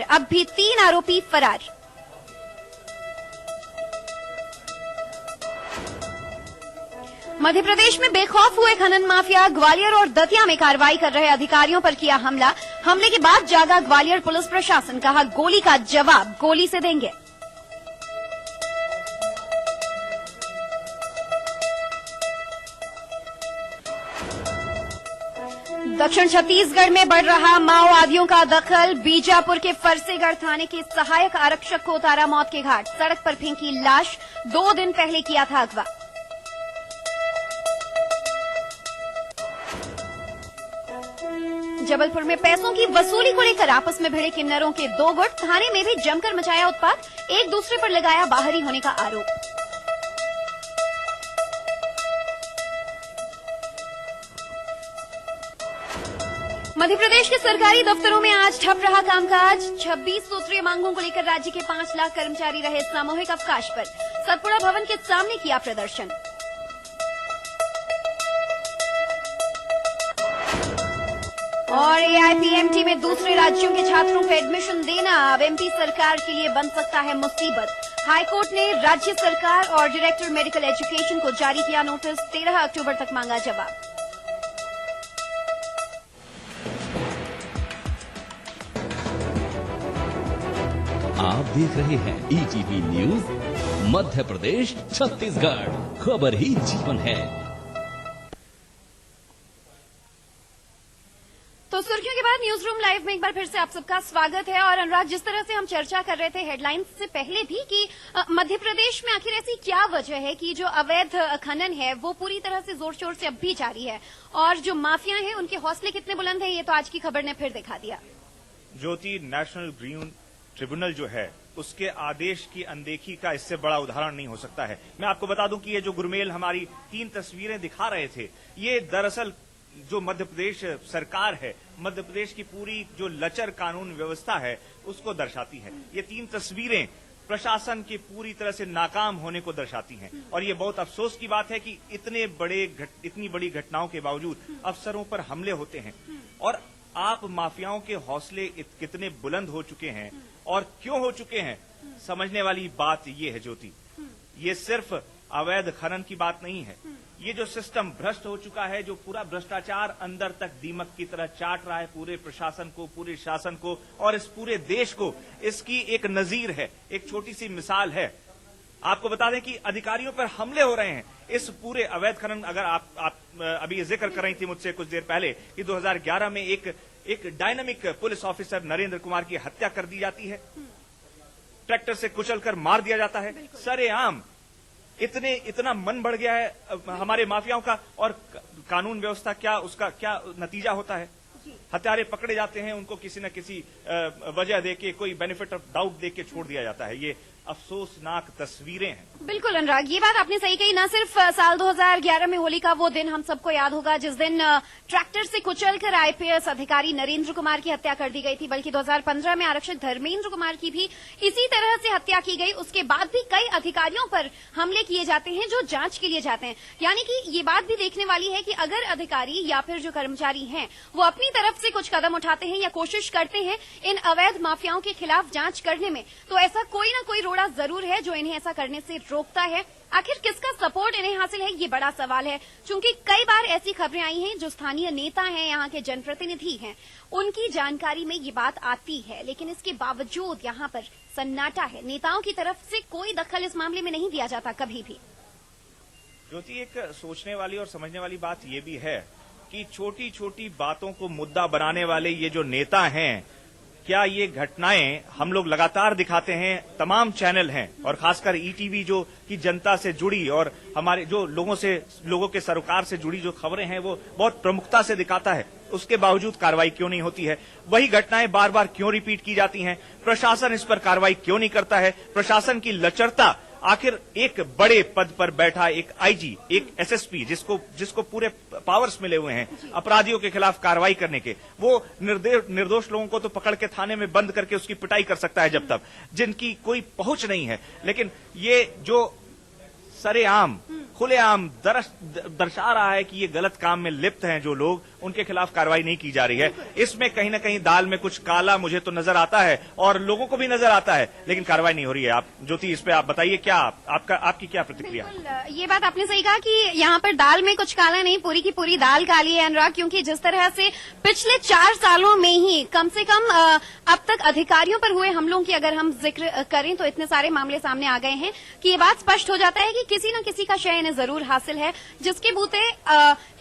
अब भी 3 आरोपी फरार। मध्य प्रदेश में बेखौफ हुए खनन माफिया ग्वालियर और दतिया में कार्रवाई कर रहे अधिकारियों पर किया हमला। हमले के बाद जागा ग्वालियर पुलिस प्रशासन, कहा गोली का जवाब गोली से देंगे। दक्षिण छत्तीसगढ़ में बढ़ रहा माओवादियों का दखल। बीजापुर के फरसेगढ़ थाने के सहायक आरक्षक को उतारा मौत के घाट, सड़क पर फेंकी लाश, 2 दिन पहले किया था अगवा। जबलपुर में पैसों की वसूली को लेकर आपस में भिड़े किन्नरों के 2 गुट, थाने में भी जमकर मचाया उत्पात, एक दूसरे पर लगाया बाहरी होने का आरोप। मध्य प्रदेश के सरकारी दफ्तरों में आज ठप रहा कामकाज। 26 सूत्रीय मांगों को लेकर राज्य के 5 लाख कर्मचारी रहे सामूहिक अवकाश पर। सतपुड़ा भवन के सामने किया प्रदर्शन। और एआईपीएमटी में दूसरे राज्यों के छात्रों को एडमिशन देना अब एमपी सरकार के लिए बन सकता है मुसीबत। हाईकोर्ट ने राज्य सरकार और डायरेक्टर मेडिकल एजुकेशन को जारी किया नोटिस, 13 अक्टूबर तक मांगा जवाब। आप देख रहे हैं ईटीवी न्यूज मध्य प्रदेश छत्तीसगढ़, खबर ही जीवन है। तो सुर्खियों के बाद न्यूज रूम लाइव में एक बार फिर से आप सबका स्वागत है। और अनुराग, जिस तरह से हम चर्चा कर रहे थे हेडलाइंस से पहले भी कि मध्य प्रदेश में आखिर ऐसी क्या वजह है कि जो अवैध खनन है वो पूरी तरह से जोर शोर से अब भी जारी है, और जो माफिया हैं उनके हौसले कितने बुलंद हैं, ये तो आज की खबर ने फिर दिखा दिया। ज्योति, नेशनल ग्रीन ट्रिब्यूनल जो है उसके आदेश की अनदेखी का इससे बड़ा उदाहरण नहीं हो सकता है। मैं आपको बता दूं कि ये जो गुरमेल हमारी 3 तस्वीरें दिखा रहे थे, ये दरअसल जो मध्य प्रदेश सरकार है, मध्य प्रदेश की पूरी जो लचर कानून व्यवस्था है उसको दर्शाती है। ये 3 तस्वीरें प्रशासन के पूरी तरह से नाकाम होने को दर्शाती हैं। और ये बहुत अफसोस की बात है कि इतनी बड़ी घटनाओं के बावजूद अफसरों पर हमले होते हैं। और आप माफियाओं के हौसले कितने बुलंद हो चुके हैं और क्यों हो चुके हैं, समझने वाली बात ये है ज्योति। ये सिर्फ अवैध खनन की बात नहीं है, ये जो सिस्टम भ्रष्ट हो चुका है, जो पूरा भ्रष्टाचार अंदर तक दीमक की तरह चाट रहा है पूरे प्रशासन को, पूरे शासन को और इस पूरे देश को, इसकी एक नजीर है, एक छोटी सी मिसाल है। आपको बता दें कि अधिकारियों पर हमले हो रहे हैं। इस पूरे अवैध खनन, अगर आप अभी जिक्र कर रही थी मुझसे कुछ देर पहले कि 2011 में एक dynamic police officer Narendra Kumar की हत्या कर दी जाती है, ट्रैक्टर से कुचलकर मार दिया जाता है सरेआम। इतना मन बढ़ गया है हमारे माफियाओं का। और कानून व्यवस्था उसका क्या नतीजा होता है? हत्यारे पकड़े जाते हैं, उनको किसी न किसी वजह देके, कोई बेनिफिट ऑफ डाउट देके छोड़ दिया जाता है। ये अफसोसनाक तस्वीरें हैं। बिल्कुल अनुराग, ये बात आपने सही कही। न सिर्फ साल 2011 में होली का वो दिन हम सबको याद होगा जिस दिन ट्रैक्टर से कुचलकर आईपीएस अधिकारी नरेंद्र कुमार की हत्या कर दी गई थी, बल्कि 2015 में आरक्षक धर्मेंद्र कुमार की भी इसी तरह से हत्या की गई। उसके बाद भी कई अधिकारियों पर हमले किए जाते हैं जो जांच के लिए जाते हैं। यानी कि ये बात भी देखने वाली है कि अगर अधिकारी या फिर जो कर्मचारी हैं वो अपनी तरफ से कुछ कदम उठाते हैं या कोशिश करते हैं इन अवैध माफियाओं के खिलाफ जांच करने में, तो ऐसा कोई ना कोई रोड़ा जरूर है जो इन्हें ऐसा करने से रोकता है। आखिर किसका सपोर्ट इन्हें हासिल है, ये बड़ा सवाल है। क्योंकि कई बार ऐसी खबरें आई हैं जो स्थानीय नेता हैं, यहाँ के जनप्रतिनिधि हैं, उनकी जानकारी में ये बात आती है, लेकिन इसके बावजूद यहाँ पर सन्नाटा है। नेताओं की तरफ से कोई दखल इस मामले में नहीं दिया जाता कभी भी। ज्योति, एक सोचने वाली और समझने वाली बात ये भी है कि छोटी छोटी बातों को मुद्दा बनाने वाले ये जो नेता हैं, क्या ये घटनाएं हम लोग लगातार दिखाते हैं, तमाम चैनल हैं और खासकर ईटीवी जो कि जनता से जुड़ी और हमारे जो लोगों के सरोकार से जुड़ी जो खबरें हैं वो बहुत प्रमुखता से दिखाता है, उसके बावजूद कार्रवाई क्यों नहीं होती है? वही घटनाएं बार बार क्यों रिपीट की जाती हैं? प्रशासन इस पर कार्रवाई क्यों नहीं करता है? प्रशासन की लचरता, आखिर एक बड़े पद पर बैठा एक आईजी, एक एसएसपी जिसको पूरे पावर्स मिले हुए हैं अपराधियों के खिलाफ कार्रवाई करने के, वो निर्दोष लोगों को तो पकड़ के थाने में बंद करके उसकी पिटाई कर सकता है जब तक, जिनकी कोई पहुंच नहीं है। लेकिन ये जो सरेआम खुलेआम दर्शा रहा है कि ये गलत काम में लिप्त हैं जो लोग, उनके खिलाफ कार्रवाई नहीं की जा रही है। इसमें कहीं ना कहीं दाल में कुछ काला मुझे तो नजर आता है और लोगों को भी नजर आता है, लेकिन कार्रवाई नहीं हो रही है। आप ज्योति, इस पे आप बताइए, क्या आपकी क्या प्रतिक्रिया? बिल्कुल, ये बात आपने सही कहा कि यहाँ पर दाल में कुछ काला नहीं, पूरी की पूरी दाल काली है अनुराग, क्योंकि जिस तरह से पिछले 4 सालों में ही कम से कम अब तक अधिकारियों पर हुए हमलों की अगर हम जिक्र करें तो इतने सारे मामले सामने आ गए हैं कि ये बात स्पष्ट हो जाता है कि किसी न किसी का शय इन्हें जरूर हासिल है, जिसके बूते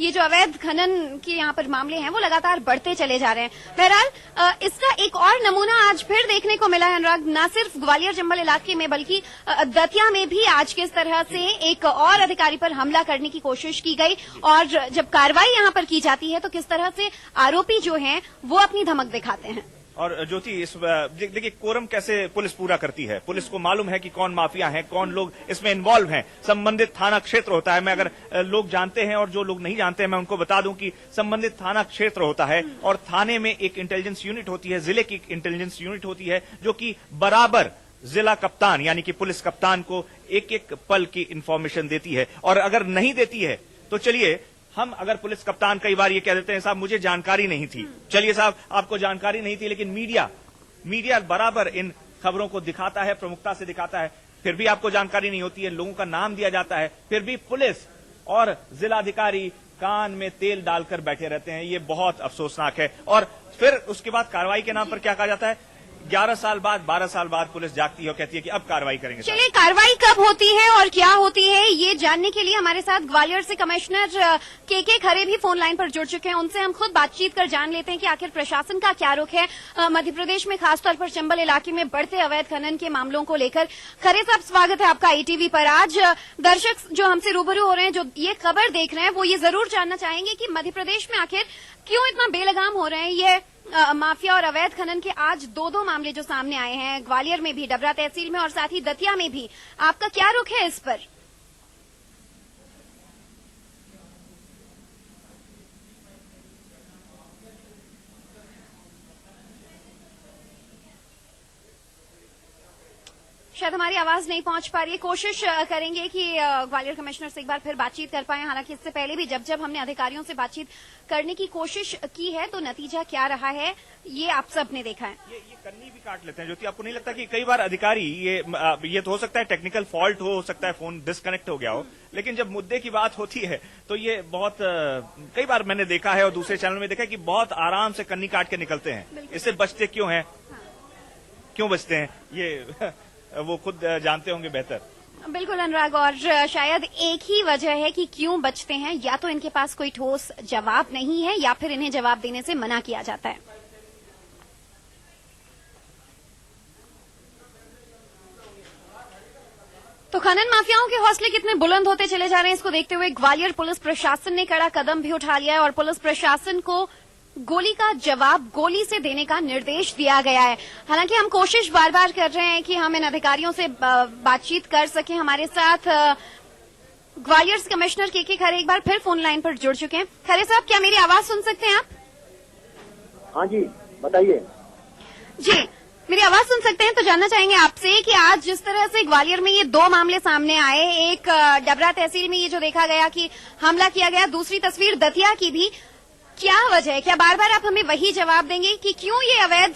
ये जो अवैध खनन के यहाँ पर मामले हैं वो लगातार बढ़ते चले जा रहे हैं। बहरहाल इसका एक और नमूना आज फिर देखने को मिला है अनुराग, न सिर्फ ग्वालियर चंबल इलाके में बल्कि दतिया में भी आज किस तरह से एक और अधिकारी पर हमला करने की कोशिश की गई और जब कार्रवाई यहाँ पर की जाती है तो किस तरह से आरोपी जो हैं वो अपनी धमक दिखाते हैं। और ज्योति, इस देखिए कोरम कैसे पुलिस पूरा करती है। पुलिस को मालूम है कि कौन माफिया हैं, कौन लोग इसमें इन्वॉल्व हैं। संबंधित थाना क्षेत्र होता है, मैं अगर लोग जानते हैं और जो लोग नहीं जानते हैं मैं उनको बता दूं कि संबंधित थाना क्षेत्र होता है और थाने में एक इंटेलिजेंस यूनिट होती है, जिले की इंटेलिजेंस यूनिट होती है जो कि बराबर जिला कप्तान यानी कि पुलिस कप्तान को एक एक पल की इंफॉर्मेशन देती है। और अगर नहीं देती है तो चलिए, हम अगर पुलिस कप्तान कई बार ये कह देते हैं साहब मुझे जानकारी नहीं थी, चलिए साहब आपको जानकारी नहीं थी, लेकिन मीडिया बराबर इन खबरों को दिखाता है, प्रमुखता से दिखाता है, फिर भी आपको जानकारी नहीं होती है, लोगों का नाम दिया जाता है, फिर भी पुलिस और जिलाधिकारी कान में तेल डालकर बैठे रहते हैं। ये बहुत अफसोसनाक है। और फिर उसके बाद कार्रवाई के नाम पर क्या कहा जाता है, 11 साल बाद 12 साल बाद पुलिस जागती है और कहती है कि अब कार्रवाई करेंगे। चलिए, कार्रवाई कब होती है और क्या होती है ये जानने के लिए हमारे साथ ग्वालियर से कमिश्नर के खरे भी फोन लाइन पर जुड़ चुके हैं। उनसे हम खुद बातचीत कर जान लेते हैं कि आखिर प्रशासन का क्या रुख है मध्य प्रदेश में, खासतौर पर चंबल इलाके में बढ़ते अवैध खनन के मामलों को लेकर। खरे साहब, स्वागत है आपका ईटीवी पर। आज दर्शक जो हमसे रूबरू हो रहे हैं, जो ये खबर देख रहे हैं, वो ये जरूर जानना चाहेंगे कि मध्य प्रदेश में आखिर क्यों इतना बेलगाम हो रहे हैं ये माफिया और अवैध खनन के आज दो मामले जो सामने आए हैं, ग्वालियर में भी, डबरा तहसील में और साथ ही दतिया में भी। आपका क्या रुख है इस पर? शायद हमारी आवाज नहीं पहुंच पा रही है। कोशिश करेंगे कि ग्वालियर कमिश्नर से एक बार फिर बातचीत कर पाए। हालांकि इससे पहले भी जब हमने अधिकारियों से बातचीत करने की कोशिश की है तो नतीजा क्या रहा है ये आप सब ने देखा है। ये कन्नी भी काट लेते हैं ज्योति। आपको नहीं लगता कि कई बार अधिकारी ये तो हो सकता है टेक्निकल फॉल्ट हो सकता है, फोन डिस्कनेक्ट हो गया हो, लेकिन जब मुद्दे की बात होती है तो ये बहुत कई बार मैंने देखा है और दूसरे चैनल में देखा है कि बहुत आराम से कन्नी काट के निकलते हैं। इससे बचते क्यों हैं? क्यों बचते हैं ये वो खुद जानते होंगे बेहतर। बिल्कुल अनुराग, और शायद एक ही वजह है कि क्यों बचते हैं, या तो इनके पास कोई ठोस जवाब नहीं है या फिर इन्हें जवाब देने से मना किया जाता है। तो खनन माफियाओं के हौसले कितने बुलंद होते चले जा रहे हैं, इसको देखते हुए ग्वालियर पुलिस प्रशासन ने कड़ा कदम भी उठा लिया है और पुलिस प्रशासन को गोली का जवाब गोली से देने का निर्देश दिया गया है। हालांकि हम कोशिश बार बार कर रहे हैं कि हम इन अधिकारियों से बातचीत कर सकें। हमारे साथ ग्वालियर से कमिश्नर के खरे एक बार फिर फोन लाइन पर जुड़ चुके हैं। खरे साहब, क्या मेरी आवाज सुन सकते हैं आप? हाँ जी, बताइए। जी, मेरी आवाज सुन सकते हैं? तो जानना चाहेंगे आपसे कि आज जिस तरह से ग्वालियर में ये 2 मामले सामने आए, एक डबरा तहसील में ये जो देखा गया कि हमला किया गया, दूसरी तस्वीर दतिया की भी, क्या वजह है? क्या बार बार आप हमें वही जवाब देंगे कि क्यों ये अवैध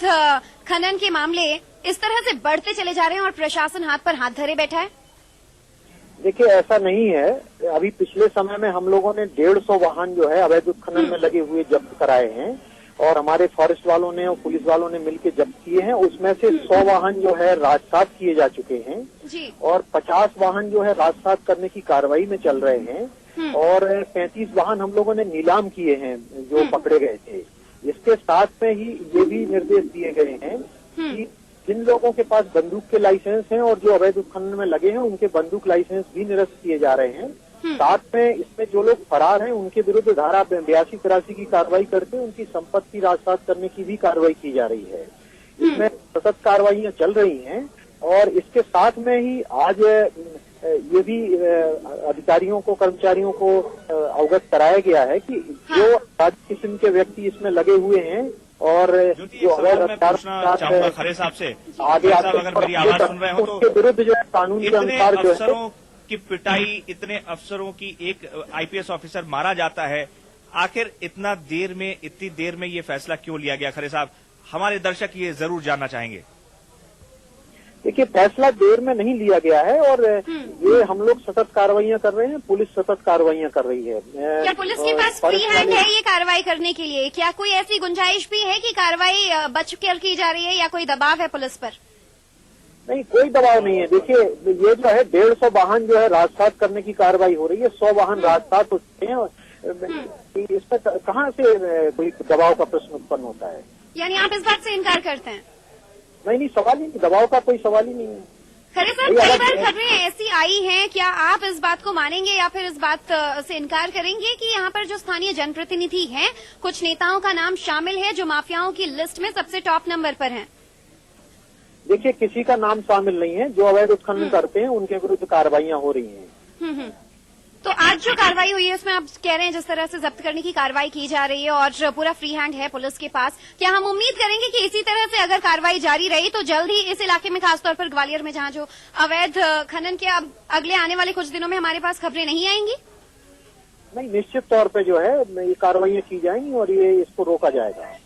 खनन के मामले इस तरह से बढ़ते चले जा रहे हैं और प्रशासन हाथ पर हाथ धरे बैठा है? देखिए, ऐसा नहीं है। अभी पिछले समय में हम लोगों ने 150 वाहन जो है अवैध खनन में लगे हुए जब्त कराए हैं और हमारे फॉरेस्ट वालों ने और पुलिस वालों ने मिलकर जब्त किए हैं। उसमें से 100 वाहन जो है राजसात किए जा चुके हैं जी। और 50 वाहन जो है राजसात करने की कार्रवाई में चल रहे हैं और 35 वाहन हम लोगों ने नीलाम किए हैं जो पकड़े गए थे। इसके साथ में ही ये भी निर्देश दिए गए हैं कि जिन लोगों के पास बंदूक के लाइसेंस हैं और जो अवैध उत्खनन में लगे हैं उनके बंदूक लाइसेंस भी निरस्त किए जा रहे हैं। साथ में इसमें जो लोग फरार हैं उनके विरुद्ध धारा 82-83 की कार्रवाई करके उनकी संपत्ति राजसात करने की भी कार्रवाई की जा रही है। इसमें सतत कार्रवाइयां चल रही हैं और इसके साथ में ही आज ये भी अधिकारियों को, कर्मचारियों को अवगत कराया गया है कि जो राज्य किस्म के व्यक्ति इसमें लगे हुए हैं और जो अवैध खरे साहब से आगे अगर मेरी आवाज सुन रहे हो तो उनके विरुद्ध जो है कानून के अनुसार जो है की पिटाई, इतने अफसरों की, एक आईपीएस ऑफिसर मारा जाता है। आखिर इतनी देर में ये फैसला क्यों लिया गया? खरे साहब, हमारे दर्शक ये जरूर जानना चाहेंगे। देखिए, फैसला देर में नहीं लिया गया है और ये हम लोग सतत कार्रवाइयां कर रहे हैं, पुलिस सतत कार्रवाइयां कर रही है। क्या पुलिस के पास फ्री हैंड है ये कार्रवाई करने के लिए? क्या कोई ऐसी गुंजाइश भी है कि कार्रवाई बच कर की जा रही है या कोई दबाव है पुलिस पर? नहीं, कोई दबाव नहीं है। देखिए, ये जो है 150 वाहन जो है राजसात करने की कार्रवाई हो रही है, 100 वाहन राजसात हो चुके हैं। इस पर कहाँ से कोई दबाव का प्रश्न उत्पन्न होता है? यानी आप इस बात से इनकार करते हैं? नहीं, सवाल ही नहीं, दबाव का कोई सवाल ही नहीं है। खरे साहब, कई बार खबरें ऐसी आई हैं, क्या आप इस बात को मानेंगे या फिर इस बात से इनकार करेंगे कि यहाँ पर जो स्थानीय जनप्रतिनिधि हैं, कुछ नेताओं का नाम शामिल है जो माफियाओं की लिस्ट में सबसे टॉप नंबर पर हैं? देखिए, किसी का नाम शामिल नहीं है। जो अवैध उत्खनन करते हैं उनके विरुद्ध कार्रवाइयां हो रही हैं। तो आज जो कार्रवाई हुई है उसमें आप कह रहे हैं जिस तरह से जब्त करने की कार्रवाई की जा रही है और पूरा फ्री हैंड है पुलिस के पास, क्या हम उम्मीद करेंगे कि इसी तरह से अगर कार्रवाई जारी रही तो जल्द ही इस इलाके में, खासतौर पर ग्वालियर में जहां जो अवैध खनन के अब अगले आने वाले कुछ दिनों में हमारे पास खबरें नहीं आएंगी? नहीं, निश्चित तौर पे जो है ये कार्रवाइयां की जाएंगी और ये इसको रोका जाएगा।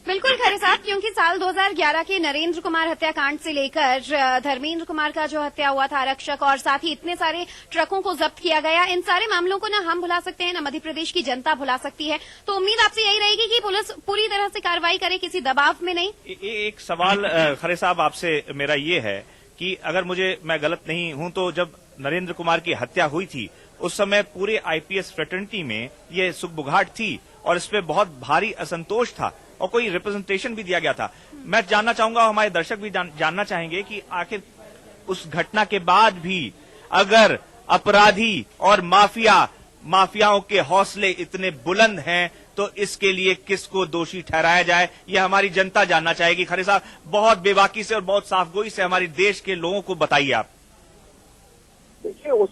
बिल्कुल खरे साहब, क्योंकि साल 2011 के नरेंद्र कुमार हत्याकांड से लेकर धर्मेंद्र कुमार का जो हत्या हुआ था आरक्षक, और साथ ही इतने सारे ट्रकों को जब्त किया गया, इन सारे मामलों को न हम भुला सकते हैं न मध्य प्रदेश की जनता भुला सकती है। तो उम्मीद आपसे यही रहेगी कि पुलिस पूरी तरह से कार्रवाई करे, किसी दबाव में नहीं। एक सवाल खरे साहब आपसे मेरा ये है कि अगर मैं गलत नहीं हूं तो जब नरेंद्र कुमार की हत्या हुई थी उस समय पूरे आईपीएस फ्रेटर्निटी में ये सुगबुगाहट थी और इस पे बहुत भारी असंतोष था और कोई रिप्रेजेंटेशन भी दिया गया था। मैं जानना चाहूंगा, हमारे दर्शक भी जानना चाहेंगे कि आखिर उस घटना के बाद भी अगर अपराधी और माफियाओं के हौसले इतने बुलंद हैं तो इसके लिए किसको दोषी ठहराया जाए, यह हमारी जनता जानना चाहेगी। खरे साहब, बहुत बेबाकी से और बहुत साफगोई से हमारे देश के लोगों को बताइए आप। देखिए, उस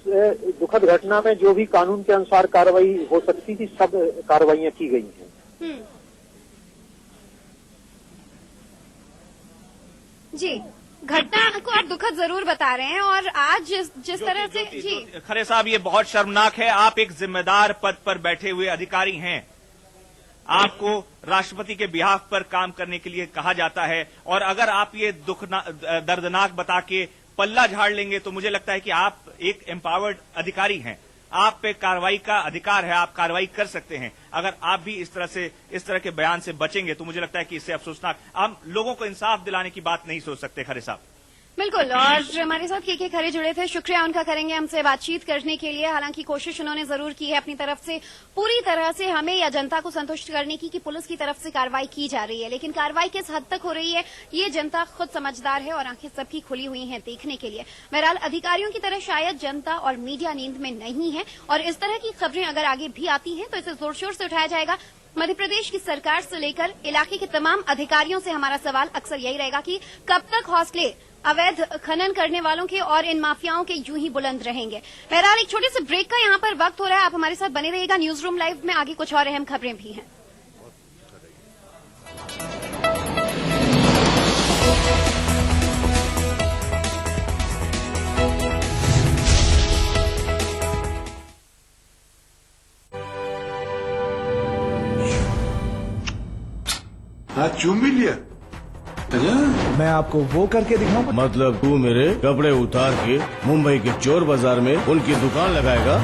दुखद घटना में जो भी कानून के अनुसार कार्रवाई हो सकती थी, सब कार्रवाइयां की गई हैं। जी, घटना को आप दुखद जरूर बता रहे हैं और आज जिस तरह से जी खरे साहब, ये बहुत शर्मनाक है। आप एक जिम्मेदार पद पर बैठे हुए अधिकारी हैं, आपको राष्ट्रपति के बिहाफ पर काम करने के लिए कहा जाता है और अगर आप ये दर्दनाक बता के पल्ला झाड़ लेंगे तो मुझे लगता है कि आप एक एम्पावर्ड अधिकारी हैं, आप पे कार्रवाई का अधिकार है, आप कार्रवाई कर सकते हैं। अगर आप भी इस तरह के बयान से बचेंगे तो मुझे लगता है कि इससे अफसोसनाक, हम लोगों को इंसाफ दिलाने की बात नहीं सोच सकते। खरे साहब, बिल्कुल, और हमारे साथ के खरे जुड़े थे, शुक्रिया उनका करेंगे हमसे बातचीत करने के लिए। हालांकि कोशिश उन्होंने जरूर की है अपनी तरफ से, पूरी तरह से हमें या जनता को संतुष्ट करने की कि पुलिस की तरफ से कार्रवाई की जा रही है, लेकिन कार्रवाई किस हद तक हो रही है ये जनता खुद समझदार है और आंखें सबकी खुली हुई हैं देखने के लिए। बहरहाल, अधिकारियों की तरह शायद जनता और मीडिया नींद में नहीं है और इस तरह की खबरें अगर आगे भी आती हैं तो इसे जोर शोर से उठाया जाएगा। मध्य प्रदेश की सरकार से लेकर इलाके के तमाम अधिकारियों से हमारा सवाल अक्सर यही रहेगा कि कब तक हौसले अवैध खनन करने वालों के और इन माफियाओं के यूं ही बुलंद रहेंगे। बहरहाल, एक छोटे से ब्रेक का यहाँ पर वक्त हो रहा है, आप हमारे साथ बने रहिएगा। न्यूज रूम लाइव में आगे कुछ और अहम खबरें भी हैं। हाँ, चूम भी लिया। मैं आपको वो करके दिखाऊं। मतलब तू मेरे कपड़े उतार के मुंबई के चोर बाजार में उनकी दुकान लगाएगा?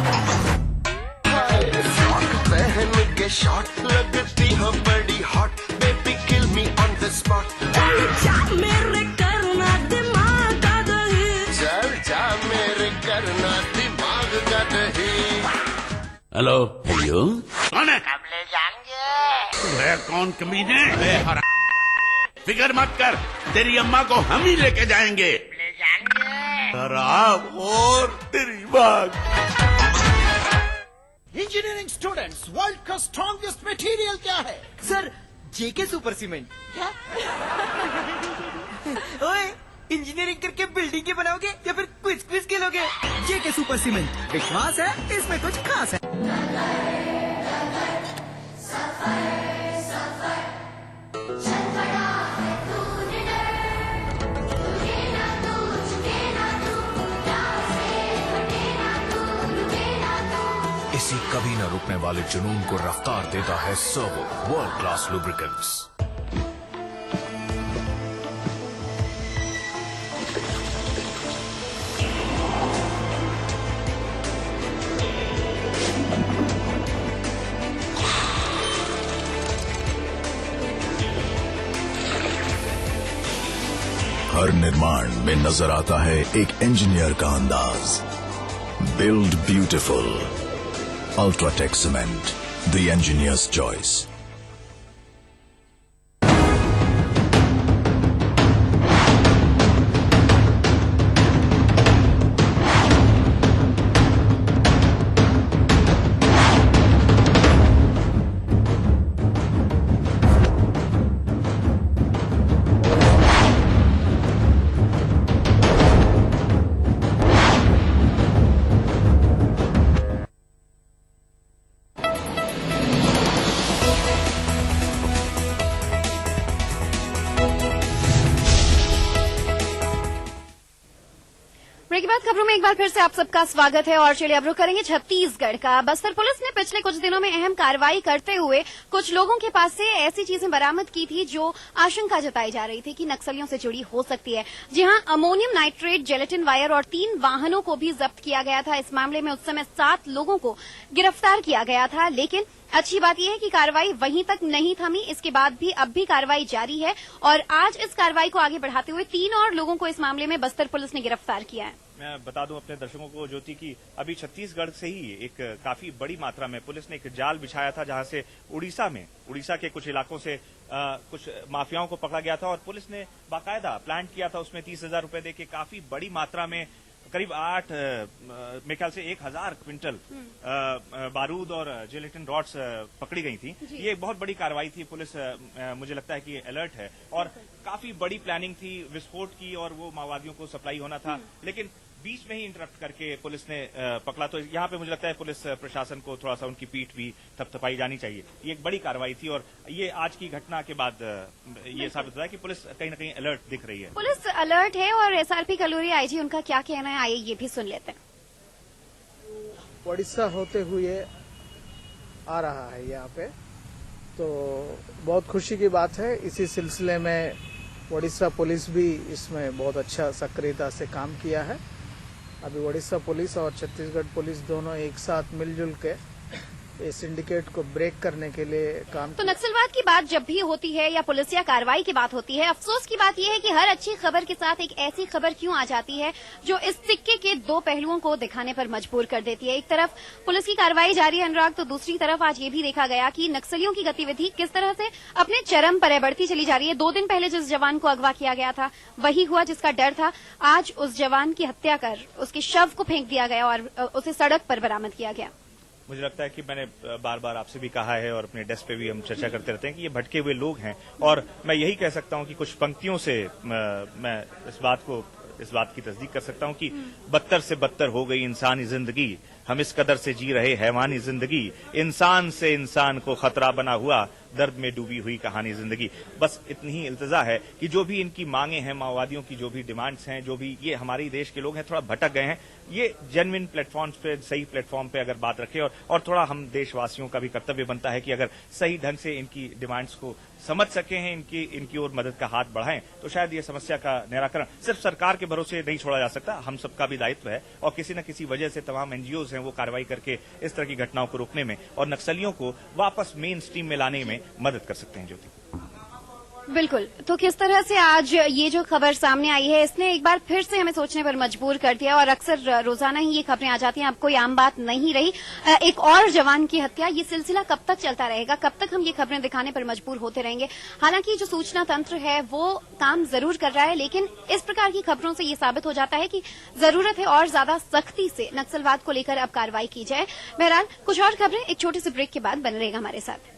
पहन के शॉट लगती हो बड़ी hot, baby kill me on the spot. मेरे करना दिमाग का दही, चल जा मेरे करना दिमाग का दही। हेलो हेलो, कौन है? कब ले जाएंगे? कौन कमीने? फिक्र मत कर, तेरी अम्मा को हम ही लेके जाएंगे। ले जाएंगे शराब और तेरी बात। इंजीनियरिंग स्टूडेंट्स, वर्ल्ड का स्ट्रॉन्गेस्ट मटेरियल क्या है? सर, जेके सुपर सीमेंट। क्या? ओए, इंजीनियरिंग करके बिल्डिंग बनाओगे या फिर क्विज खेलोगे? जेके सुपर सीमेंट, विश्वास है इसमें कुछ खास है। किसी कभी न रुकने वाले जुनून को रफ्तार देता है सर्वो वर्ल्ड क्लास लुब्रिकेंट्स। हर निर्माण में नजर आता है एक इंजीनियर का अंदाज। Build beautiful, UltraTech cement, the engineer's choice. Break के बाद खबरों में एक बार फिर से आप सबका स्वागत है और चलिए अब रुख करेंगे छत्तीसगढ़ का। बस्तर पुलिस ने पिछले कुछ दिनों में अहम कार्रवाई करते हुए कुछ लोगों के पास से ऐसी चीजें बरामद की थी जो आशंका जताई जा रही थी कि नक्सलियों से जुड़ी हो सकती है। जी हां, अमोनियम नाइट्रेट, जेलेटिन वायर और 3 वाहनों को भी जब्त किया गया था। इस मामले में उस समय 7 लोगों को गिरफ्तार किया गया था, लेकिन अच्छी बात यह है कि कार्रवाई वहीं तक नहीं थमी। इसके बाद भी अब भी कार्रवाई जारी है और आज इस कार्रवाई को आगे बढ़ाते हुए 3 और लोगों को इस मामले में बस्तर पुलिस ने गिरफ्तार किया है। मैं बता दूं अपने दर्शकों को ज्योति की अभी छत्तीसगढ़ से ही एक काफी बड़ी मात्रा में पुलिस ने एक जाल बिछाया था, जहां से उड़ीसा के कुछ इलाकों से कुछ माफियाओं को पकड़ा गया था और पुलिस ने बाकायदा प्लान किया था। उसमें 30,000 रुपए देके काफी बड़ी मात्रा में करीब 8 मेरे ख्याल से 1,000 क्विंटल बारूद और जेलेटिन रॉड्स पकड़ी गई थी। ये एक बहुत बड़ी कार्रवाई थी। पुलिस मुझे लगता है कि अलर्ट है और काफी बड़ी प्लानिंग थी विस्फोट की और वो माओवादियों को सप्लाई होना था, लेकिन बीच में ही इंटरप्ट करके पुलिस ने पकड़ा। तो यहाँ पे मुझे लगता है पुलिस प्रशासन को थोड़ा सा उनकी पीठ भी थपथपाई जानी चाहिए। ये एक बड़ी कार्रवाई थी और ये आज की घटना के बाद ये साबित हुआ है कि पुलिस कहीं न कहीं अलर्ट दिख रही है। पुलिस अलर्ट है और एसआरपी कलूरी आईजी उनका क्या कहना है, आइए ये भी सुन लेते हैं। उड़ीसा होते हुए आ रहा है यहाँ पे, तो बहुत खुशी की बात है। इसी सिलसिले में उड़ीसा पुलिस भी इसमें बहुत अच्छा सक्रियता से काम किया है। अभी उड़ीसा पुलिस और छत्तीसगढ़ पुलिस दोनों एक साथ मिलजुल के इस सिंडिकेट को ब्रेक करने के लिए काम। तो नक्सलवाद की बात जब भी होती है या पुलिसिया कार्रवाई की बात होती है, अफसोस की बात यह है कि हर अच्छी खबर के साथ एक ऐसी खबर क्यों आ जाती है जो इस सिक्के के 2 पहलुओं को दिखाने पर मजबूर कर देती है। एक तरफ पुलिस की कार्रवाई जारी है अनुराग, तो दूसरी तरफ आज ये भी देखा गया कि नक्सलियों की गतिविधि किस तरह से अपने चरम पर बढ़ती चली जा रही है। 2 दिन पहले जिस जवान को अगवा किया गया था वही हुआ जिसका डर था। आज उस जवान की हत्या कर उसके शव को फेंक दिया गया और उसे सड़क पर बरामद किया गया। मुझे लगता है कि मैंने बार बार आपसे भी कहा है और अपने डेस्क पे भी हम चर्चा करते रहते हैं कि ये भटके हुए लोग हैं और मैं यही कह सकता हूं कि कुछ पंक्तियों से मैं इस बात की तस्दीक कर सकता हूं कि बदतर से बदतर हो गई इंसानी जिंदगी, हम इस कदर से जी रहे हैवानी जिंदगी, इंसान से इंसान को खतरा बना हुआ, दर्द में डूबी हुई कहानी जिंदगी। बस इतनी ही इल्तजा है कि जो भी इनकी मांगे हैं, माओवादियों की जो भी डिमांड्स हैं, जो भी ये हमारे देश के लोग हैं थोड़ा भटक गए हैं, ये जेन्युइन प्लेटफॉर्म्स पे, सही प्लेटफॉर्म पे अगर बात रखें और थोड़ा हम देशवासियों का भी कर्तव्य बनता है कि अगर सही ढंग से इनकी डिमांड्स को समझ सके हैं, इनकी ओर मदद का हाथ बढ़ाएं, तो शायद ये समस्या का निराकरण सिर्फ सरकार के भरोसे नहीं छोड़ा जा सकता। हम सबका भी दायित्व है और किसी न किसी वजह से तमाम एनजीओज हैं वो कार्रवाई करके इस तरह की घटनाओं को रोकने में और नक्सलियों को वापस मेन स्ट्रीम में लाने में मदद कर सकते हैं। ज्योति, बिल्कुल। तो किस तरह से आज ये जो खबर सामने आई है इसने एक बार फिर से हमें सोचने पर मजबूर कर दिया और अक्सर रोजाना ही ये खबरें आ जाती हैं, अब कोई आम बात नहीं रही। एक और जवान की हत्या, ये सिलसिला कब तक चलता रहेगा, कब तक हम ये खबरें दिखाने पर मजबूर होते रहेंगे। हालांकि जो सूचना तंत्र है वो काम जरूर कर रहा है, लेकिन इस प्रकार की खबरों से ये साबित हो जाता है कि जरूरत है और ज्यादा सख्ती से नक्सलवाद को लेकर अब कार्रवाई की जाए। बहरहाल कुछ और खबरें एक छोटे से ब्रेक के बाद बने रहेगा हमारे साथ।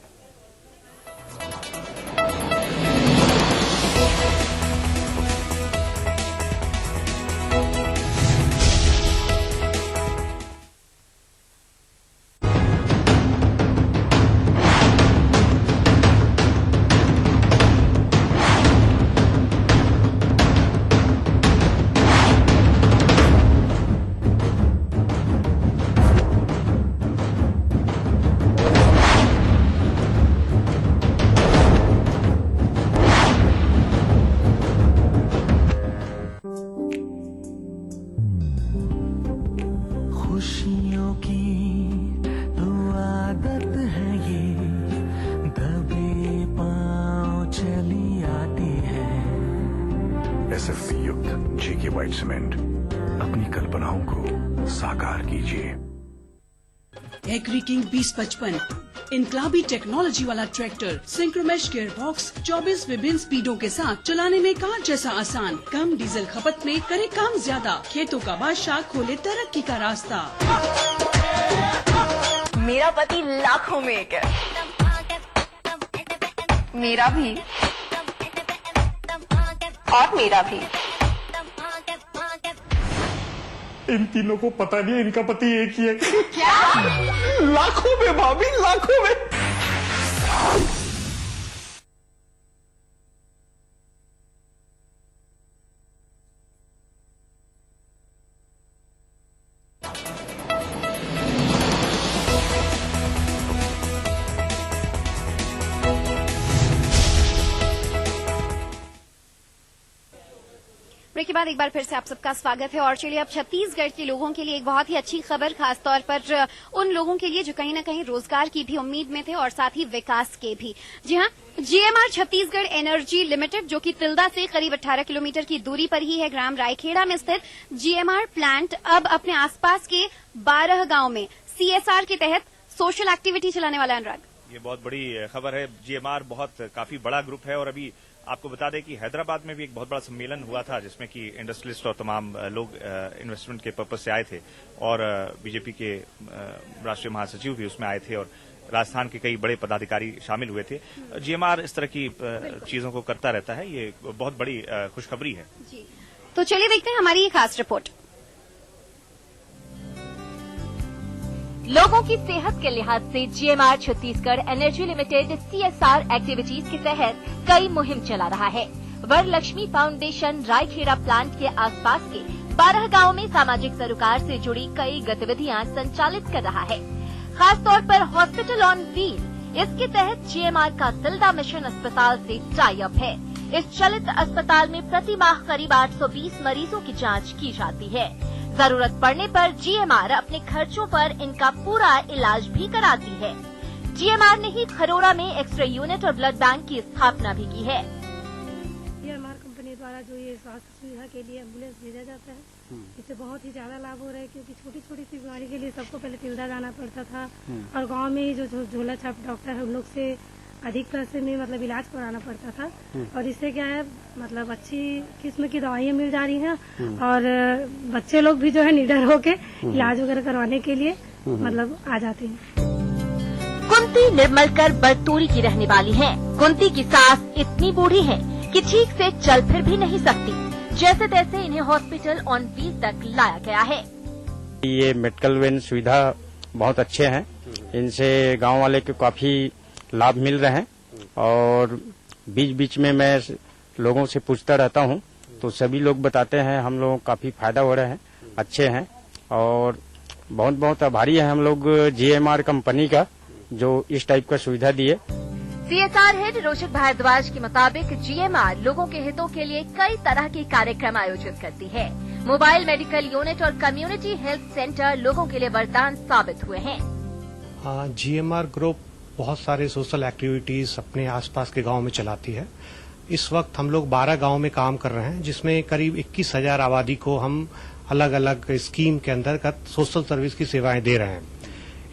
एसएफसी युक्त जेके व्हाइट सीमेंट, अपनी कल्पनाओं को साकार कीजिए। एग्री किंग 2055 इनकलाबी टेक्नोलॉजी वाला ट्रैक्टर, सिंक्रोमेश गियर बॉक्स, 24 विभिन्न स्पीडों के साथ चलाने में कार जैसा आसान, कम डीजल खपत में करे काम ज्यादा, खेतों का बादशाह खोले तरक्की का रास्ता। मेरा पति लाखों में एक है, मेरा भी और मेरा भी। इन तीनों को पता नहीं इनका पति एक ही है। क्या? लाखों में भाभी, लाखों में। ब्रेक के बाद एक बार फिर से आप सबका स्वागत है। और चलिए अब छत्तीसगढ़ के लोगों के लिए एक बहुत ही अच्छी खबर, खासतौर पर उन लोगों के लिए जो कहीं न कहीं रोजगार की भी उम्मीद में थे और साथ ही विकास के भी। जी हाँ, जीएमआर छत्तीसगढ़ एनर्जी लिमिटेड, जो कि तिल्दा से करीब 18 किलोमीटर की दूरी पर ही है, ग्राम रायखेड़ा में स्थित जीएमआर प्लांट अब अपने आसपास के 12 गांव में सीएसआर के तहत सोशल एक्टिविटी चलाने वाला। अनुराग, ये बहुत बड़ी खबर है। जीएमआर काफी बड़ा ग्रुप है और अभी आपको बता दें कि हैदराबाद में भी एक बहुत बड़ा सम्मेलन हुआ था जिसमें कि इंडस्ट्रियलिस्ट और तमाम लोग इन्वेस्टमेंट के पर्पज से आए थे और बीजेपी के राष्ट्रीय महासचिव भी उसमें आए थे और राजस्थान के कई बड़े पदाधिकारी शामिल हुए थे। जीएमआर इस तरह की चीजों को करता रहता है, ये बहुत बड़ी खुशखबरी है। जी, तो चलिए देखते हैं हमारी ये खास रिपोर्ट। लोगों की सेहत के लिहाज से GMR Chhattisgarh energy limited CSR activities के तहत कई मुहिम चला रहा है। वरलक्ष्मी फाउंडेशन रायखेड़ा प्लांट के आसपास के 12 गांवों में सामाजिक सरोकार से जुड़ी कई गतिविधियां संचालित कर रहा है। खास तौर पर हॉस्पिटल ऑन व्हील, इसके तहत जीएमआर का तिल्दा मिशन अस्पताल से टाई अप है। इस चलित अस्पताल में प्रति माह करीब 820 मरीजों की जाँच की जाती है। जरूरत पड़ने पर जीएमआर अपने खर्चों पर इनका पूरा इलाज भी कराती है। जीएमआर ने ही खरोड़ा में एक्सरे यूनिट और ब्लड बैंक की स्थापना भी की है। जीएमआर कंपनी द्वारा जो ये स्वास्थ्य सुविधा के लिए एम्बुलेंस भेजा जाता है, इससे बहुत ही ज्यादा लाभ हो रहा है, क्योंकि छोटी छोटी सी बीमारी के लिए सबको पहले तिल्दा जाना पड़ता था और गाँव में ही जो झोला छाप डॉक्टर है उन लोग से अधिक पैसे में इलाज कराना पड़ता था। और इससे क्या है, अच्छी किस्म की दवाइयाँ मिल जा रही हैं और बच्चे लोग भी जो है निडर होके इलाज वगैरह करवाने के लिए आ जाते हैं। कुंती निर्मलकर बरतूरी की रहने वाली हैं। कुंती की सास इतनी बूढ़ी है कि ठीक से चल फिर भी नहीं सकती। जैसे तैसे इन्हें हॉस्पिटल ऑन व्हील तक लाया गया है। ये मेडिकल वैन सुविधा बहुत अच्छे हैं, इनसे गांव वाले को काफी लाभ मिल रहे हैं और बीच बीच में मैं लोगों से पूछता रहता हूं तो सभी लोग बताते हैं हम लोग काफी फायदा हो रहे हैं, अच्छे हैं और बहुत बहुत आभारी है हम लोग जीएमआर कंपनी का जो इस टाइप का सुविधा दिए। सीएसआर हेड रोशक भारद्वाज के मुताबिक जीएमआर लोगों के हितों के लिए कई तरह के कार्यक्रम आयोजित करती है। मोबाइल मेडिकल यूनिट और कम्युनिटी हेल्थ सेंटर लोगों के लिए वरदान साबित हुए हैं। जीएमआर ग्रुप बहुत सारे सोशल एक्टिविटीज अपने आसपास के गांव में चलाती है। इस वक्त हम लोग 12 गांव में काम कर रहे हैं, जिसमें करीब 21,000 आबादी को हम अलग अलग स्कीम के अंतर्गत सोशल सर्विस की सेवाएं दे रहे हैं।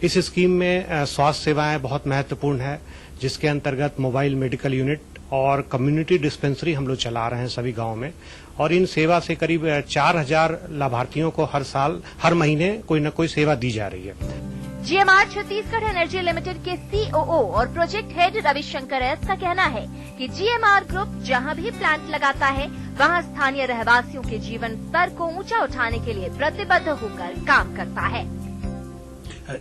इस स्कीम में स्वास्थ्य सेवाएं बहुत महत्वपूर्ण है, जिसके अंतर्गत मोबाइल मेडिकल यूनिट और कम्युनिटी डिस्पेंसरी हम लोग चला रहे हैं सभी गांव में और इन सेवा से करीब 4,000 लाभार्थियों को हर महीने कोई न कोई सेवा दी जा रही है। जीएमआर छत्तीसगढ़ एनर्जी लिमिटेड के सीओओ और प्रोजेक्ट हेड रविशंकर एस का कहना है कि जीएमआर ग्रुप जहां भी प्लांट लगाता है वहां स्थानीय रहवासियों के जीवन स्तर को ऊंचा उठाने के लिए प्रतिबद्ध होकर काम करता है।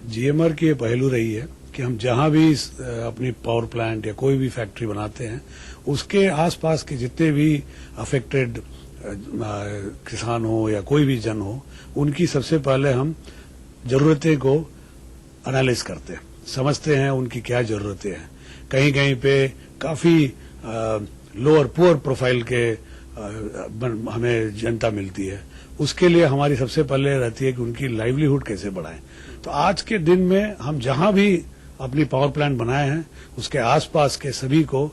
जीएमआर की ये पहलू रही है कि हम जहां भी अपनी पावर प्लांट या कोई भी फैक्ट्री बनाते हैं उसके आसपास के जितने भी अफेक्टेड किसान हो या कोई भी जन हो, उनकी सबसे पहले हम जरूरतें को एनालाइज करते हैं, समझते हैं उनकी क्या जरूरतें हैं। कहीं कहीं पे काफी लोअर पुअर प्रोफाइल के हमें जनता मिलती है, उसके लिए हमारी सबसे पहले रहती है कि उनकी लाइवलीहुड कैसे बढ़ाएं। तो आज के दिन में हम जहां भी अपनी पावर प्लांट बनाए हैं उसके आसपास के सभी को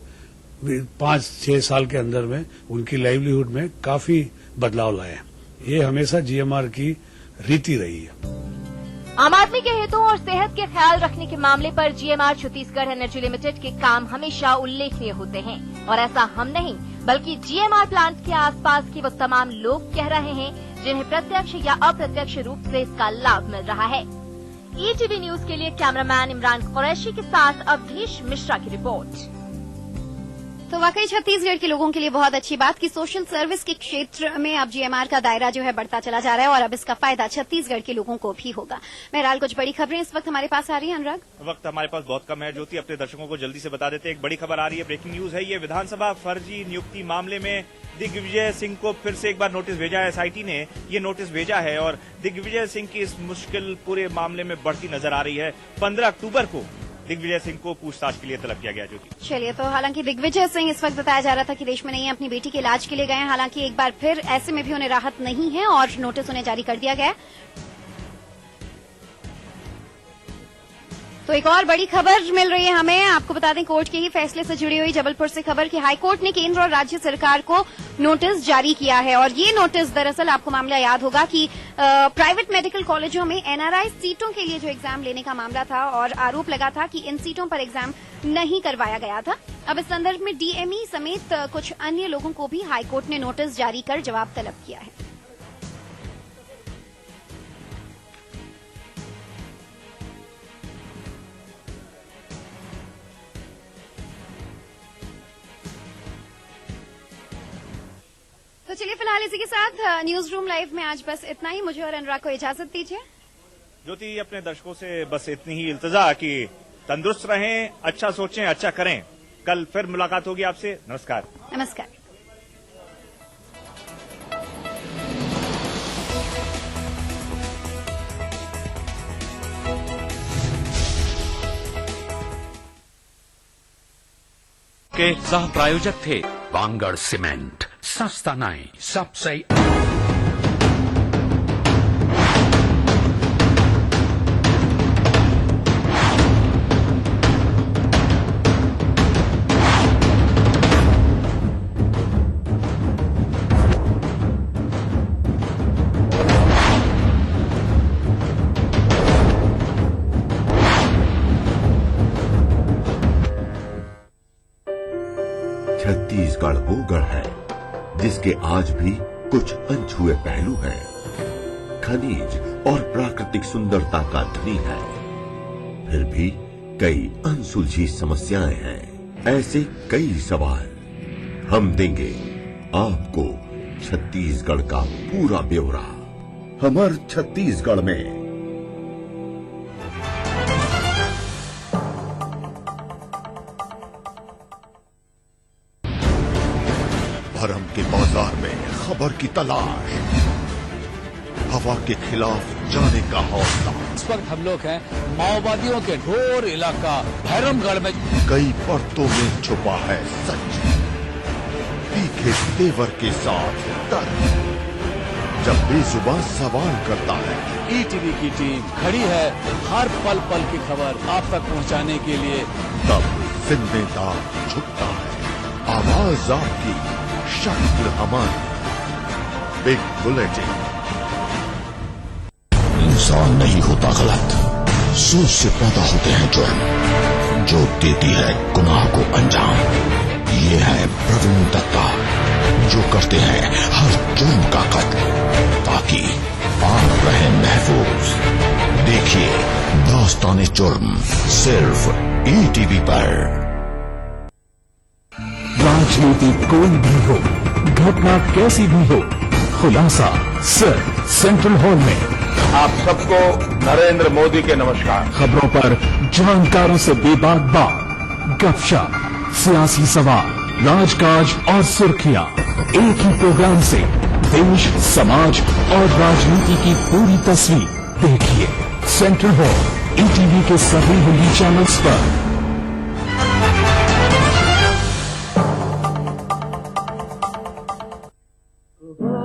5-6 साल के अंदर में उनकी लाइवलीहुड में काफी बदलाव लाए हैं। ये हमेशा जीएमआर की रीति रही है। आम आदमी के हितों और सेहत के ख्याल रखने के मामले पर जीएमआर छत्तीसगढ़ एनर्जी लिमिटेड के काम हमेशा उल्लेखनीय होते हैं और ऐसा हम नहीं बल्कि जीएमआर प्लांट के आसपास के वो तमाम लोग कह रहे हैं जिन्हें प्रत्यक्ष या अप्रत्यक्ष रूप से इसका लाभ मिल रहा है। ईटीवी न्यूज के लिए कैमरामैन इमरान कुरैशी के साथ अवधेश मिश्रा की रिपोर्ट। तो वाकई छत्तीसगढ़ के लोगों के लिए बहुत अच्छी बात कि सोशल सर्विस के क्षेत्र में अब जीएमआर का दायरा जो है बढ़ता चला जा रहा है और अब इसका फायदा छत्तीसगढ़ के लोगों को भी होगा। बहरहाल कुछ बड़ी खबरें इस वक्त हमारे पास आ रही है। अनुराग, वक्त हमारे पास बहुत कम है। ज्योति, अपने दर्शकों को जल्दी से बता देते हैं। एक बड़ी खबर आ रही है, ब्रेकिंग न्यूज है। ये विधानसभा फर्जी नियुक्ति मामले में दिग्विजय सिंह को फिर से एक बार नोटिस भेजा है। एसआईटी ने ये नोटिस भेजा है और दिग्विजय सिंह की इस मुश्किल पूरे मामले में बढ़ती नजर आ रही है। 15 अक्टूबर को दिग्विजय सिंह को पूछताछ के लिए तलब किया गया। ज्योति, चलिए, तो हालांकि दिग्विजय सिंह इस वक्त बताया जा रहा था कि देश में नहीं है, अपनी बेटी के इलाज के लिए गए हैं। हालांकि एक बार फिर ऐसे में भी उन्हें राहत नहीं है और नोटिस उन्हें जारी कर दिया गया है। तो एक और बड़ी खबर मिल रही है हमें। आपको बता दें, कोर्ट के ही फैसले से जुड़ी हुई जबलपुर से खबर कि हाईकोर्ट ने केंद्र और राज्य सरकार को नोटिस जारी किया है और ये नोटिस दरअसल आपको मामला याद होगा कि प्राइवेट मेडिकल कॉलेजों में एनआरआई सीटों के लिए जो एग्जाम लेने का मामला था और आरोप लगा था कि इन सीटों पर एग्जाम नहीं करवाया गया था। अब इस संदर्भ में डीएमई समेत कुछ अन्य लोगों को भी हाईकोर्ट ने नोटिस जारी कर जवाब तलब किया है। तो चलिए, फिलहाल इसी के साथ न्यूज रूम लाइव में आज बस इतना ही। मुझे और अनुराग को इजाजत दीजिए। ज्योति, अपने दर्शकों से बस इतनी ही इल्तजा कि तंदुरुस्त रहें, अच्छा सोचें, अच्छा करें। कल फिर मुलाकात होगी आपसे। नमस्कार। नमस्कार। के सह प्रायोजक थे वांगड़ सीमेंट, सस्ता नहीं सबसे। छत्तीसगढ़ वो गढ़ है जिसके आज भी कुछ अनछुए पहलू हैं। खनिज और प्राकृतिक सुंदरता का धनी है, फिर भी कई अनसुलझी समस्याएं हैं। ऐसे कई सवाल हम देंगे आपको छत्तीसगढ़ का पूरा ब्यौरा हमर छत्तीसगढ़ में। भरम के बाजार में खबर की तलाश, हवा के खिलाफ जाने का हौसला। इस वक्त हम लोग हैं माओवादियों के ढोर इलाका भैरमगढ़ में। कई परतों में छुपा है सच, तीखे तेवर के साथ तर्क। जब बेजुबान सवाल करता है, ईटीवी की टीम खड़ी है हर पल पल की खबर आप तक पहुंचाने के लिए। तब जिम्मेदार झुकता है, आवाज आपकी, शक्ल हमारी। Big bulletin. इंसान नहीं होता गलत, सोच से पैदा होते हैं जुर्म, जो देती है गुनाह को अंजाम। ये है प्रवीण दत्ता, जो करते हैं हर जुर्म का कत्ल ताकि आप रहें महफूज। देखिए दास्तान जुर्म सिर्फ ईटीवी पर। राजनीति कोई भी हो, घटना कैसी भी हो, खुलासा सिर्फ सेंट्रल हॉल में। आप सबको नरेंद्र मोदी के नमस्कार। खबरों पर जानकारों से बेबाक बात, गपशप, सियासी सवाल, राजकाज और सुर्खियां एक ही प्रोग्राम से देश, समाज और राजनीति की पूरी तस्वीर देखिए सेंट्रल हॉल ईटीवी के सभी हिंदी चैनल्स पर।